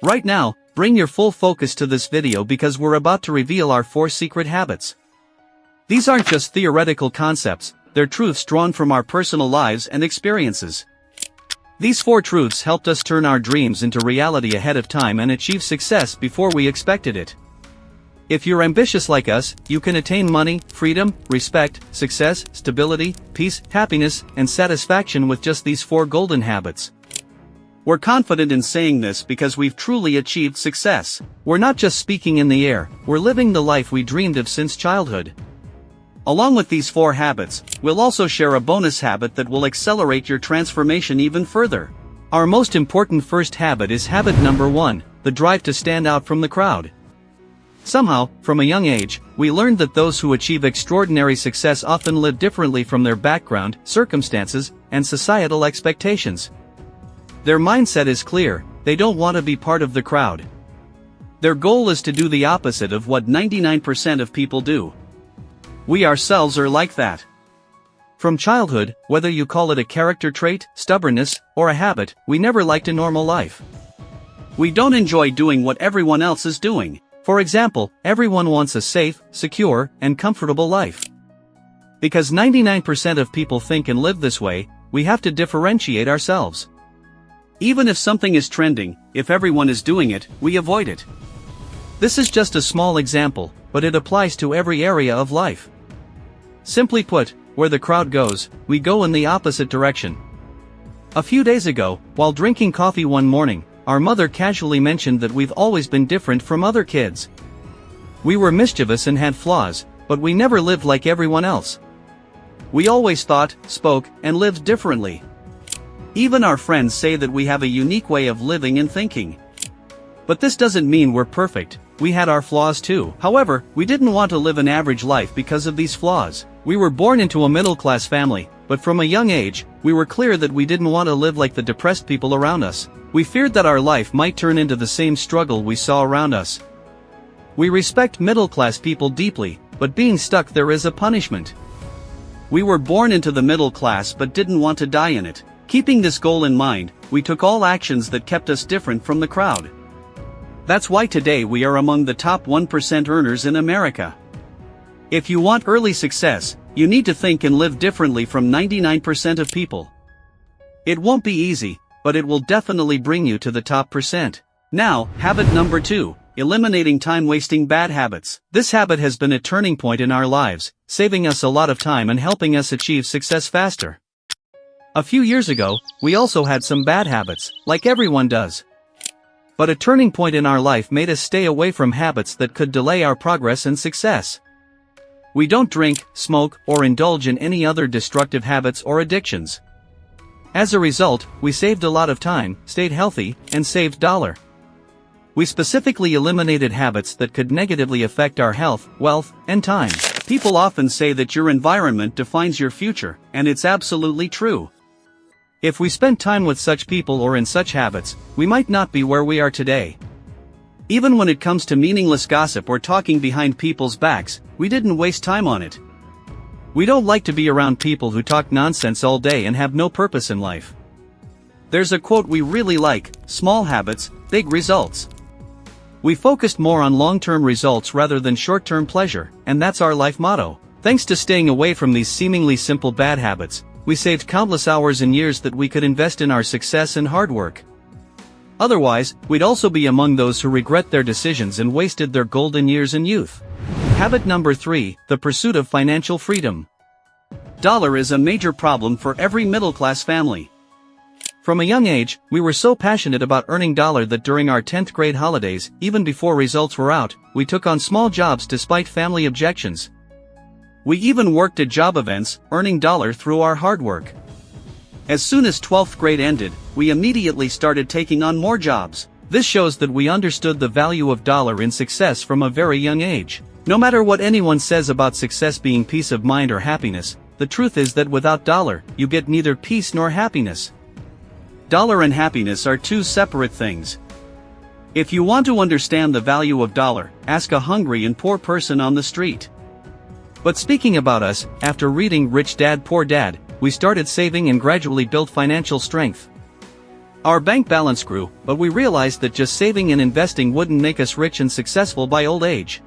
Right now, bring your full focus to this video because we're about to reveal our 4 secret habits. These aren't just theoretical concepts, they're truths drawn from our personal lives and experiences. These 4 truths helped us turn our dreams into reality ahead of time and achieve success before we expected it. If you're ambitious like us, you can attain money, freedom, respect, success, stability, peace, happiness, and satisfaction with just these 4 golden habits. We're confident in saying this because we've truly achieved success. We're not just speaking in the air, we're living the life we dreamed of since childhood. Along with these 4 habits, we'll also share a bonus habit that will accelerate your transformation even further. Our most important first habit is habit number 1, the drive to stand out from the crowd. Somehow, from a young age, we learned that those who achieve extraordinary success often live differently from their background, circumstances, and societal expectations. Their mindset is clear, they don't want to be part of the crowd. Their goal is to do the opposite of what 99% of people do. We ourselves are like that. From childhood, whether you call it a character trait, stubbornness, or a habit, we never liked a normal life. We don't enjoy doing what everyone else is doing. For example, everyone wants a safe, secure, and comfortable life. Because 99% of people think and live this way, we have to differentiate ourselves. Even if something is trending, if everyone is doing it, we avoid it. This is just a small example, but it applies to every area of life. Simply put, where the crowd goes, we go in the opposite direction. A few days ago, while drinking coffee one morning, our mother casually mentioned that we've always been different from other kids. We were mischievous and had flaws, but we never lived like everyone else. We always thought, spoke, and lived differently. Even our friends say that we have a unique way of living and thinking. But this doesn't mean we're perfect, we had our flaws too. However, we didn't want to live an average life because of these flaws. We were born into a middle-class family, but from a young age, we were clear that we didn't want to live like the depressed people around us. We feared that our life might turn into the same struggle we saw around us. We respect middle-class people deeply, but being stuck there is a punishment. We were born into the middle class but didn't want to die in it. Keeping this goal in mind, we took all actions that kept us different from the crowd. That's why today we are among the top 1% earners in America. If you want early success, you need to think and live differently from 99% of people. It won't be easy, but it will definitely bring you to the top percent. Now, habit number 2, eliminating time-wasting bad habits. This habit has been a turning point in our lives, saving us a lot of time and helping us achieve success faster. A few years ago, we also had some bad habits, like everyone does. But a turning point in our life made us stay away from habits that could delay our progress and success. We don't drink, smoke, or indulge in any other destructive habits or addictions. As a result, we saved a lot of time, stayed healthy, and saved $. We specifically eliminated habits that could negatively affect our health, wealth, and time. People often say that your environment defines your future, and it's absolutely true. If we spent time with such people or in such habits, we might not be where we are today. Even when it comes to meaningless gossip or talking behind people's backs, we didn't waste time on it. We don't like to be around people who talk nonsense all day and have no purpose in life. There's a quote we really like, small habits, big results. We focused more on long-term results rather than short-term pleasure, and that's our life motto. Thanks to staying away from these seemingly simple bad habits, we saved countless hours and years that we could invest in our success and hard work. Otherwise, we'd also be among those who regret their decisions and wasted their golden years in youth. Habit number 3, the pursuit of financial freedom. Dollar is a major problem for every middle-class family. From a young age, we were so passionate about earning dollar that during our 10th grade holidays, even before results were out, we took on small jobs despite family objections. We even worked at job events, earning dollar through our hard work. As soon as 12th grade ended, we immediately started taking on more jobs. This shows that we understood the value of dollar in success from a very young age. No matter what anyone says about success being peace of mind or happiness, the truth is that without dollar, you get neither peace nor happiness. Dollar and happiness are two separate things. If you want to understand the value of dollar, ask a hungry and poor person on the street. But speaking about us, after reading Rich Dad Poor Dad, we started saving and gradually built financial strength. Our bank balance grew, but we realized that just saving and investing wouldn't make us rich and successful by old age.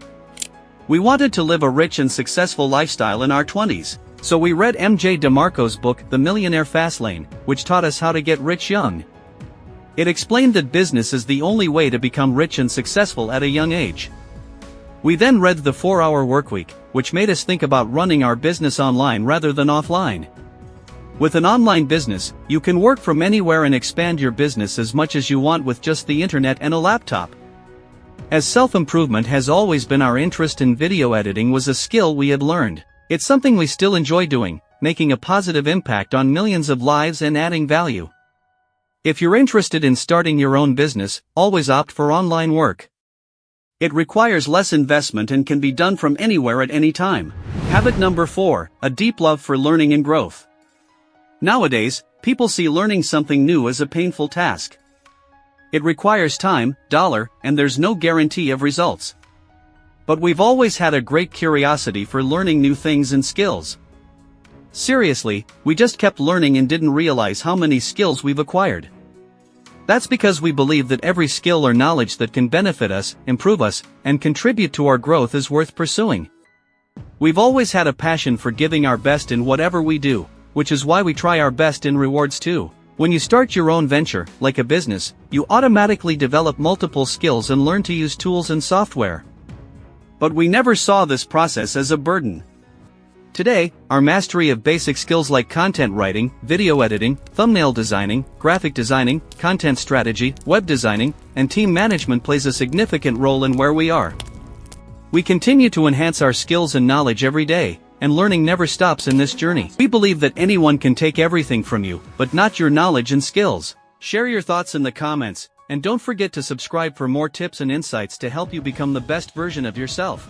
We wanted to live a rich and successful lifestyle in our 20s, so we read M.J. DeMarco's book The Millionaire Fastlane, which taught us how to get rich young. It explained that business is the only way to become rich and successful at a young age. We then read The 4-Hour Workweek, which made us think about running our business online rather than offline. With an online business, you can work from anywhere and expand your business as much as you want with just the internet and a laptop. As self-improvement has always been our interest, in video editing was a skill we had learned. It's something we still enjoy doing, making a positive impact on millions of lives and adding value. If you're interested in starting your own business, always opt for online work. It requires less investment and can be done from anywhere at any time. Habit number 4, a deep love for learning and growth. Nowadays, people see learning something new as a painful task. It requires time, dollar, and there's no guarantee of results. But we've always had a great curiosity for learning new things and skills. Seriously, we just kept learning and didn't realize how many skills we've acquired. That's because we believe that every skill or knowledge that can benefit us, improve us, and contribute to our growth is worth pursuing. We've always had a passion for giving our best in whatever we do, which is why we try our best in rewards too. When you start your own venture, like a business, you automatically develop multiple skills and learn to use tools and software. But we never saw this process as a burden. Today, our mastery of basic skills like content writing, video editing, thumbnail designing, graphic designing, content strategy, web designing, and team management plays a significant role in where we are. We continue to enhance our skills and knowledge every day, and learning never stops in this journey. We believe that anyone can take everything from you, but not your knowledge and skills. Share your thoughts in the comments, and don't forget to subscribe for more tips and insights to help you become the best version of yourself.